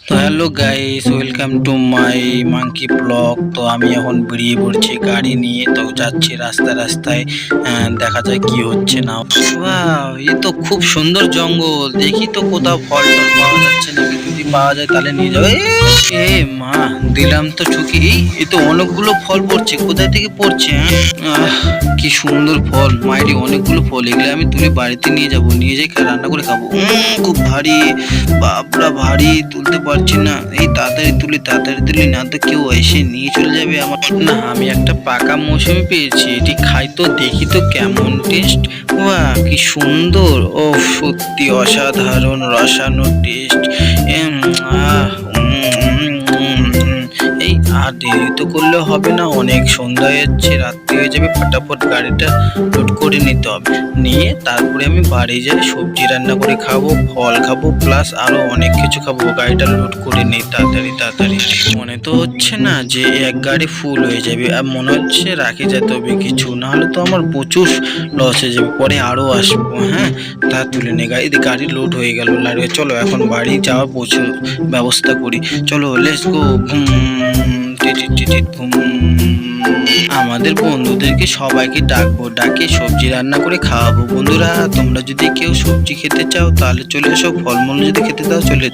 তো hello guys, welcome to my monkey blog. তো আমি এখন বেরিয়ে পড়ছি গাড়ি নিয়ে, তো যাচ্ছি রাস্তায় রাস্তায়। দেখা যায় কি হচ্ছে না। ওয়াও, এ তো খুব সুন্দর জঙ্গল। দেখি তো কোথাও ফল টল পাওয়া যাচ্ছে নাকি, যদি পাওয়া যায় তাহলে নিয়ে যাবো। এ মা, দিলাম তো ঠুকি। এ তো অনেকগুলো ফল পড়ছে, কোথায় থেকে পড়ছে? কি সুন্দর ফল, মাইরি অনেকগুলো ফল। এগুলো আমি তুলে বাড়িতে নিয়ে যাব, নিয়ে যাই রান্না করে খাবো। খুব ভারী, বাপরা ভারী, তুলতে পারছি না। এই তাড়াতাড়ি তুলি, না তো কেউ এসে নিয়ে চলে যাবে আমার। না, আমি একটা পাকা মৌসুমি পেয়েছি, এটি খাই তো, দেখি তো কেমন টেস্ট। বাহ, কি সুন্দর! ও সত্যি অসাধারণ রসালো টেস্ট। এই আর দেরি তো করলে হবে না, অনেক সন্ধ্যা হয়ে যাচ্ছে, রাত্রি হয়ে যাবে। ফটাফট গাড়িটা লোড করে নিতে হবে, নিয়ে তারপরে আমি বাড়ি যাই, সবজি রান্না করে খাবো, ফল খাবো, প্লাস আরো অনেক কিছু খাবো। গাড়িটা লোড করে নিই তাড়াতাড়ি তাড়াতাড়ি। মনে তো হচ্ছে না যে এক গাড়ি ফুল হয়ে যাবে, আর মনে হচ্ছে রাখে যেতে হবে কিছু, না হলে তো আমার প্রচুর লস হয়ে যাবে, পরে আরো আসবো। হ্যাঁ, তা তুলে নে গাড়ি লোড হয়ে গেল। চলো এখন বাড়ি যাওয়ার প্রচুর ব্যবস্থা করি। চলো, লেটস গো। আমাদের বন্ধুদেরকে সবাইকে ডাকবো, ডাকে সবজি রান্না করে খাওয়াবো। বন্ধুরা, তোমরা যদি কেউ সবজি খেতে চাও তাহলে চলে এসো, ফলমূল যদি খেতে চাও চলে